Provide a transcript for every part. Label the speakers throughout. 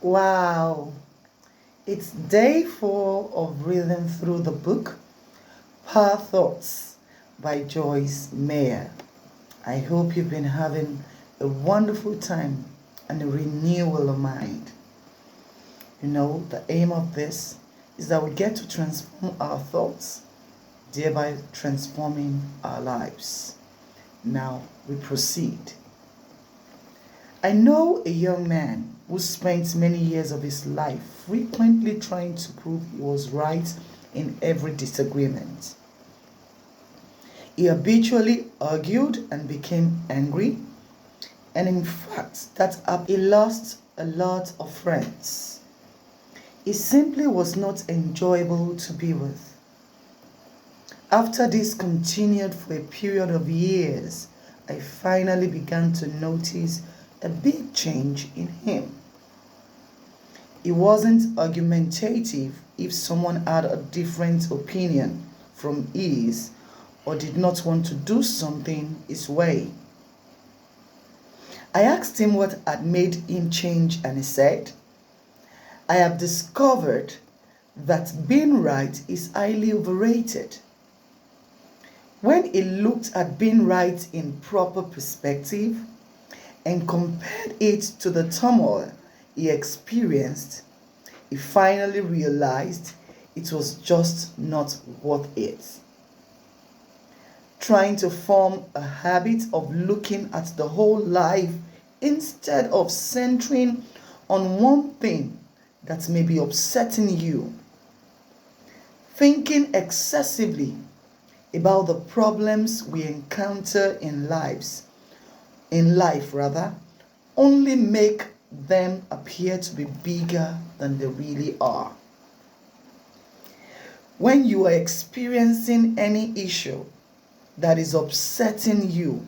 Speaker 1: Wow, it's day 4 of reading through the book Power Thoughts by Joyce Meyer. I hope you've been having a wonderful time and a renewal of mind. You know, the aim of this is that we get to transform our thoughts, thereby transforming our lives. Now we proceed. I know a young man who spent many years of his life frequently trying to prove he was right in every disagreement. He habitually argued and became angry, and in fact, he lost a lot of friends. He simply was not enjoyable to be with. After this continued for a period of years, I finally began to notice a big change in him. He wasn't argumentative if someone had a different opinion from his or did not want to do something his way. I asked him what had made him change, and he said, "I have discovered that being right is highly overrated." When he looked at being right in proper perspective and compared it to the turmoil he experienced, he finally realized it was just not worth it. Trying to form a habit of looking at the whole life instead of centering on one thing that may be upsetting you. Thinking excessively about the problems we encounter in life only make them appear to be bigger than they really are. When you are experiencing any issue that is upsetting you,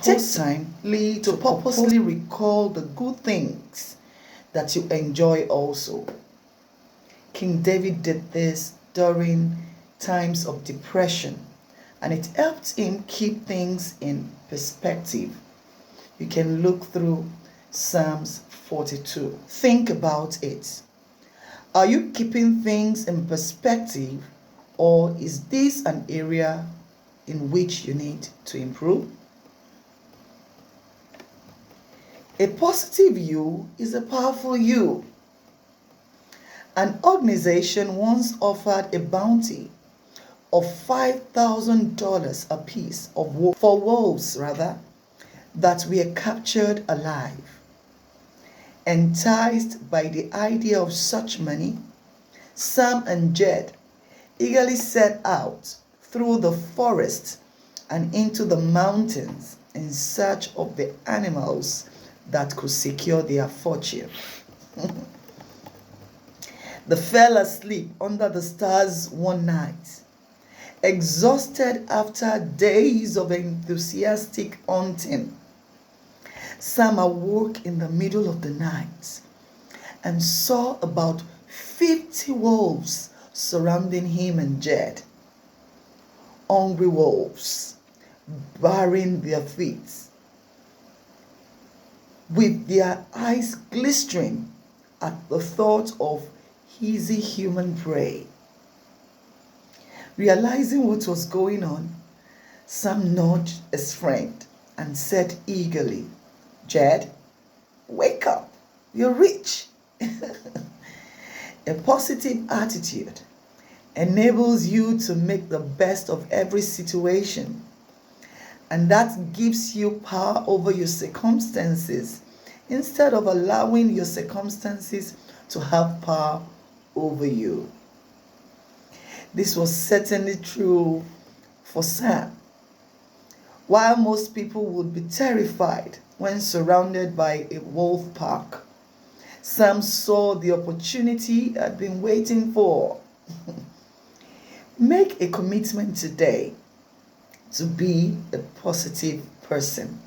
Speaker 1: take time to purposely recall the good things that you enjoy also. King David did this during times of depression, and it helped him keep things in perspective. You can look through Psalms 42. Think about it. Are you keeping things in perspective, or is this an area in which you need to improve? A positive you is a powerful you. An organization once offered a bounty of $5,000 apiece for wolves that were captured alive. Enticed by the idea of such money, Sam and Jed eagerly set out through the forest and into the mountains in search of the animals that could secure their fortune. They fell asleep under the stars one night, exhausted after days of enthusiastic hunting. Sam awoke in the middle of the night and saw about 50 wolves surrounding him and Jed. Hungry wolves, baring their feet, with their eyes glistening at the thought of easy human prey. Realizing what was going on, Sam nudged his friend and said eagerly, "Jed, wake up, you're rich." A positive attitude enables you to make the best of every situation, and that gives you power over your circumstances instead of allowing your circumstances to have power over you. This was certainly true for Sam. While most people would be terrified when surrounded by a wolf pack, Sam saw the opportunity he had been waiting for. Make a commitment today to be a positive person.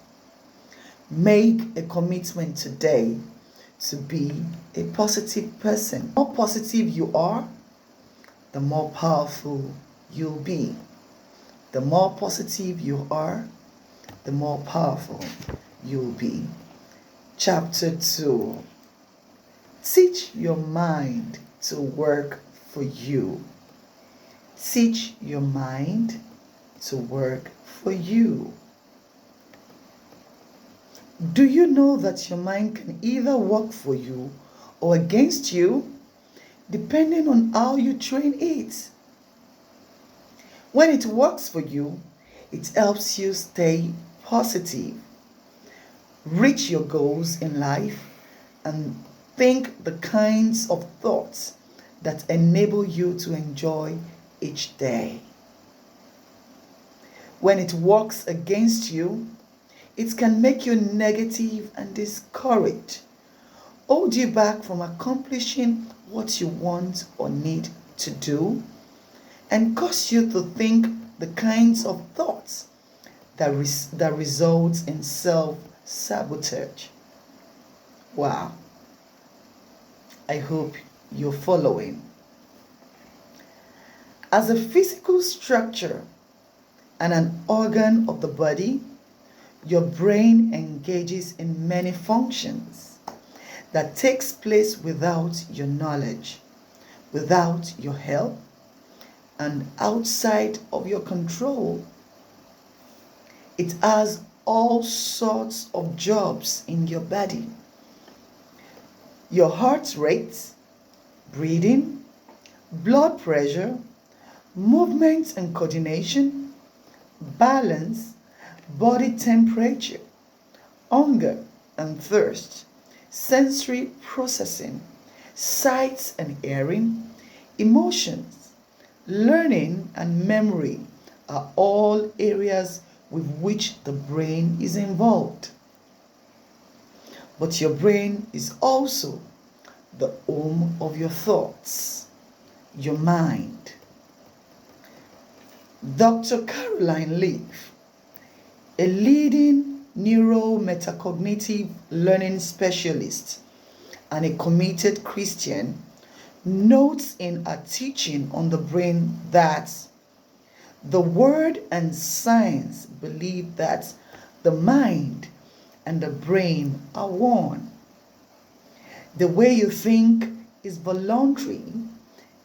Speaker 1: Make a commitment today to be a positive person. The more positive you are, the more powerful you'll be. The more positive you are, the more powerful you'll be. Chapter 2. Teach your mind to work for you. Teach your mind to work for you. Do you know that your mind can either work for you or against you, depending on how you train it? When it works for you, it helps you stay positive, reach your goals in life, and think the kinds of thoughts that enable you to enjoy each day. When it works against you, it can make you negative and discouraged, hold you back from accomplishing what you want or need to do, and cause you to think the kinds of thoughts that results in self-sabotage. Wow. I hope you're following. As a physical structure and an organ of the body, your brain engages in many functions that takes place without your knowledge, without your help, and outside of your control. It has all sorts of jobs in your body. Your heart rate, breathing, blood pressure, movement and coordination, balance, body temperature, hunger and thirst, sensory processing, sight and hearing, emotions, learning and memory are all areas with which the brain is involved. But your brain is also the home of your thoughts, your mind. Dr. Caroline Leaf, a leading neurometacognitive learning specialist and a committed Christian, notes in a teaching on the brain that the word and science believe that the mind and the brain are one. The way you think is voluntary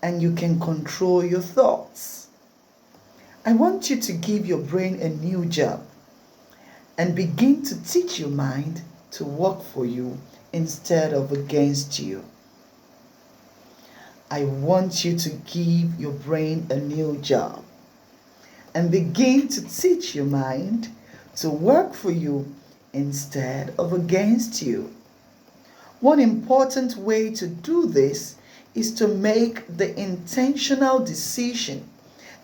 Speaker 1: and you can control your thoughts. I want you to give your brain a new job and begin to teach your mind to work for you instead of against you. I want you to give your brain a new job and begin to teach your mind to work for you instead of against you. One important way to do this is to make the intentional decision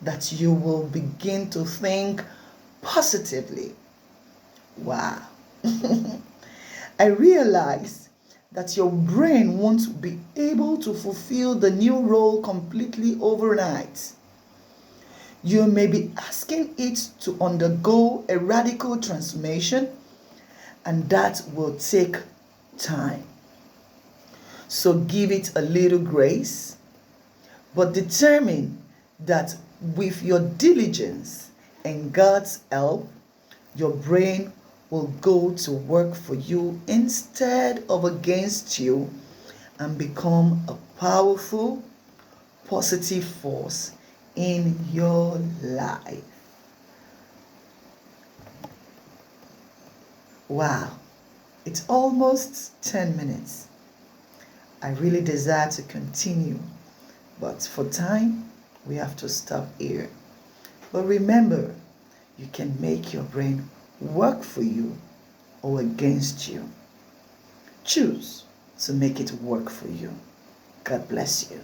Speaker 1: that you will begin to think positively. Wow. I realize that your brain won't be able to fulfill the new role completely overnight. You may be asking it to undergo a radical transformation, and that will take time. So give it a little grace, but determine that with your diligence and God's help, your brain will go to work for you instead of against you and become a powerful, positive force in your life. Wow, it's almost 10 minutes. I really desire to continue, but for time, we have to stop here. But remember, you can make your brain work for you or against you. Choose to make it work for you. God bless you.